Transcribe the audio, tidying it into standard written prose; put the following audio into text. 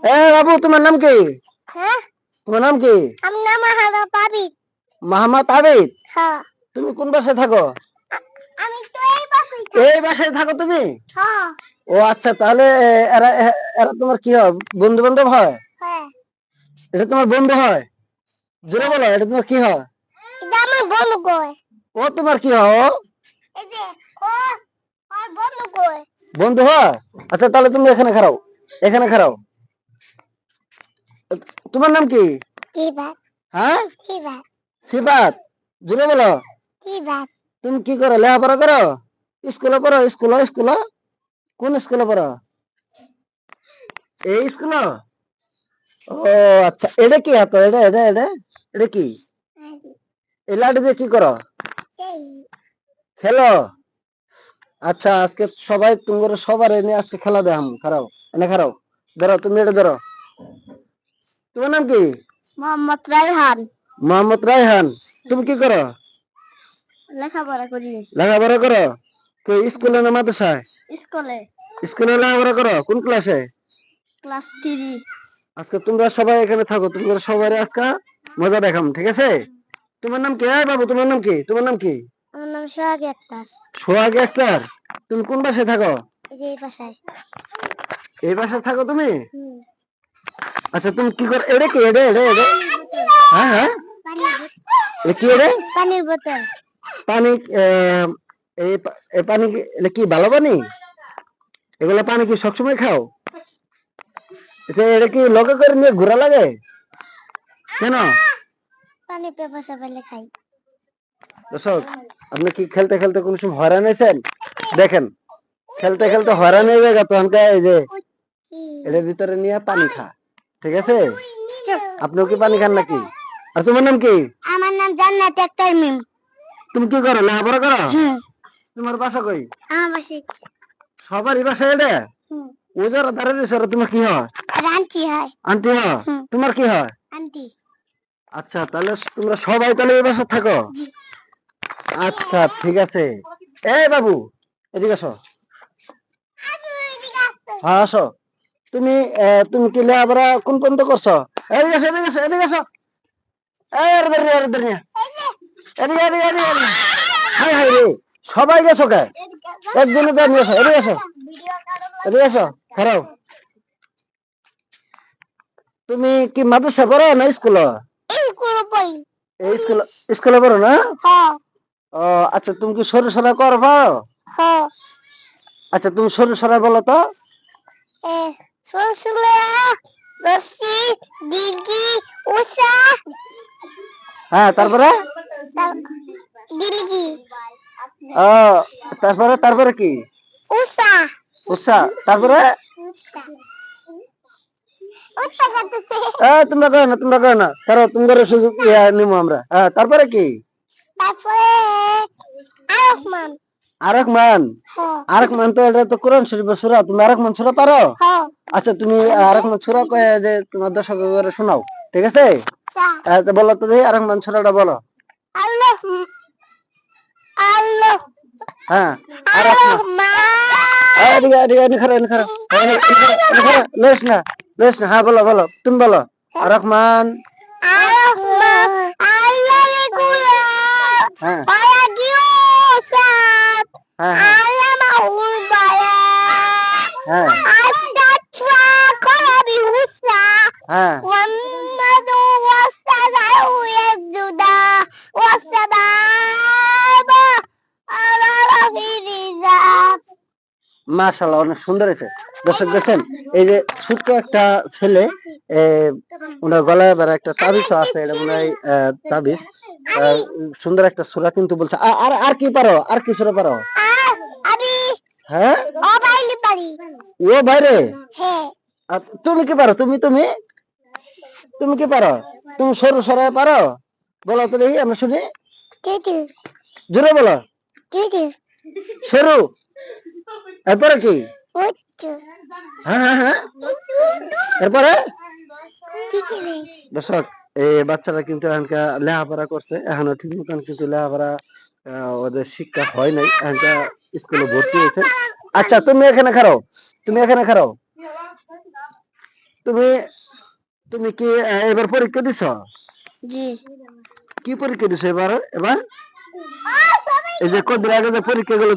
এ বাবু, তোমার নাম কি? হ্যাঁ, তোমার নাম কি? আমার নাম মোহাম্মদ আবিদ। মোহাম্মদ আবিদ। হ্যাঁ, তুমি কোন বাসায় থাকো? আমি তো এই বাসায় থাকি। এই বাসায় থাকো তুমি? হ্যাঁ, ও আচ্ছা, তাহলে এরা এরা তোমার কি হয়, বন্ধু বান্ধব হয়? হ্যাঁ, এটা তোমার বন্ধু হয়? জোরে বলো, এটা তোমার কি হয়? এটা আমার বন্ধু কয়। ও তোমার কি হয়? ও এই যে ও আর বন্ধু কয়। বন্ধু হয়? আচ্ছা, তাহলে তুমি এখানে খাড়াও, এখানে খাড়াও। তোমার নাম কি? কি বাত? হ্যাঁ, কি বাত? সিবাত। জোরে বলো। কি বাত? তুমি কি করো, লেখাপড়া করো? স্কুলে পড়ো? স্কুলে কোন স্কুলে পড়ো? এই স্কুল? ও আচ্ছা, এটা কি হাত, এটা এটা এটা এটা কি? এই লাঠি দিয়ে কি করো? এই খেলো? আচ্ছা, আজকে সবাই তোমার সবার এনে আজকে খেলা দেখাম। খারাও, এনে খারাও। ধরো, তুমি এটা ধরো। তোমার নাম কি? মোহাম্মদ রায়হান। মোহাম্মদ রায়হান। তুমি কি করো? লেখাপড়া করি লেখাপড়া করো? স্কুলে না মাদ্রাসায়? স্কুলে, স্কুলে লেখাপড়া করো? কোন ক্লাসে? ক্লাস 3। আজকে তোমরা সবাই এখানে থাকো, তোমরা সবাই আজকে মজা দেখাম, ঠিক আছে? তোমার নাম কি? বাবু, তোমার নাম কি? তোমার নাম কি? আমার নাম সোহাগ আক্তার। সোহাগ আক্তার। তুমি কোন বাসায় থাকো? এই বাসায়। এই বাসায় থাকো তুমি? হুম। আচ্ছা, তুমি কি করো? এটা কি? এটা এটা এটা হ্যাঁ হ্যাঁ, এ কি এটা? পানির বোতল। পানি? এই পানি এটা কি ভালো পানি? এগুলা পানি কি সবসময় খাও? এটা কি লগে করে নিয়ে ঘোরা লাগে কেন? পানি পেপাসা পেলে খাই। দর্শক, আপনি কি খেলতে খেলতে কোন সময় হয়রান হয়েছেন? দেখেন, খেলতে খেলতে হয়রান হয়ে যায় তখন এই যে এটার ভিতরে নিয়ে পানি খা, ঠিক আছে? আপনিও কি পানি খান নাকি? আর তোমার নাম কি? আমার নাম জান্নাত আক্তার মিম। তুমি কি করো, লেখাপড়া করো? হুম। তোমার বাসা কই? আমার বাসায়। সবারই বাসা এটা? হুম। ওই যারা দাঁড়িয়ে রয়েছে, তোমার কি হয়? আন্টি হয়। আন্টি হয়? হুম। তোমার কি হয়? আন্টি। আচ্ছা, তাহলে তোমরা সবাই তাহলে এই বাসা থাকো? আচ্ছা, ঠিক আছে। এই বাবু, এদিকে আসো। হ্যাঁ, আসো। তুমি তুমি কি লেখাপড়া কোন পর্যন্ত করছো? এদিকে আসো, এদিকে আসো, এদিকে আসো। এই আর ধরে আর ধরে এদিকে এদিকে এদিকে এদিকে। হাই হাই রে, সবাই গেছো কে? একজনে যা নিয়ে আসো, এদিকে আসো, এদিকে আসো, খারাও। তুমি কি মাদ্রাসা পড়ো না স্কুলে? স্কুলে পড়ি। এই স্কুলে পড়ো না? হ্যাঁ। ও আচ্ছা, তুমি কি সরু সরা করো পারো? হ্যাঁ। আচ্ছা, তুমি সরু সরা বলো তো। সরসুলা, লস্যি, ডিঙ্গি, উষা। হ্যাঁ, তারপরে? ডিঙ্গি। ও তারপরে তারপরে কি? উষা। উষা, তারপরে? উষা করতেছে। তোমরা কয় না, তোমরা কয় না, কারো তোমাদের সুযোগ নিবো আমরা। হ্যাঁ, তারপরে কি? তারপরে আরফমান। আরেকমান? হ্যাঁ। আরেকমান তো এটা তো কোরআন শরীফের সূরা। তুমি আরেকমান সূরা পারো? হ্যাঁ। আচ্ছা, তুমি আরেকমান সূরা কয়ে যে তোমার দর্শকদের শোনাও, ঠিক আছে? তো বলো তো দেখি, আরেকমান সূরাটা বলো। আল্লাহ আল্লাহ হ্যাঁ, আরেকমান। এদিকে এদিকে এদিকে খারো, এদিকে খারো, এদিকে খারো, লেস না, লেস না। হ্যাঁ, বলো বলো, তুমি বলো। আরেকমান। আরফমান আল্লাহ গুলা হ্যাঁ ওয়া দিউসাত হ্যাঁ হ্যাঁ আল্লামাহুল বায়ান হ্যাঁ আস্তাতরা করাবি হুসা হ্যাঁ ওয়ান্নাদু ওয়াসাদাউ ইয়াজুদা ওয়াসাদাবা আলা রাফিরিজাত। মাশাআল্লাহ, অনেক সুন্দর হয়েছে। দর্শক দেখেন, এই যে ছোট্ট একটা ছেলে, ওনার গলায় আবার একটা তাবিজ আছে, এটা মনে হয় তাবিজ। সুন্দর একটা সূরা কিন্তু বলছে। আর আর কি পারো? আর কি সূরা পারো? আমি হ্যাঁ, ও বাইলি পারি। ও বাইরে। হ্যাঁ। আর তুমি কি পারো? তুমি তুমি তুমি কি পারো? তুমি সরু সরাই পারো? বলো তো দেখি, আমরা শুনি। কি জোরে বলো। কি সরু, এরপরে কি? উচ্চ হ্যাঁ হ্যাঁ হ্যাঁ, এরপরে? কি দর্শক, এই বাচ্চারা কিন্তু এখানকার লেখাপড়া করছে, এখনো ঠিক মতন কিন্তু লেখাপড়া ওদের শিক্ষা হয় নাই, এখানকার স্কুলে ভর্তি হয়েছে। আচ্ছা, তুমি এখানে খারো, তুমি এখানে খারো। তুমি তুমি কি এবার পরীক্ষা দিছ? জি কি পরীক্ষা দিছো এবার? এই যে কদিন আগে যে পরীক্ষা গুলো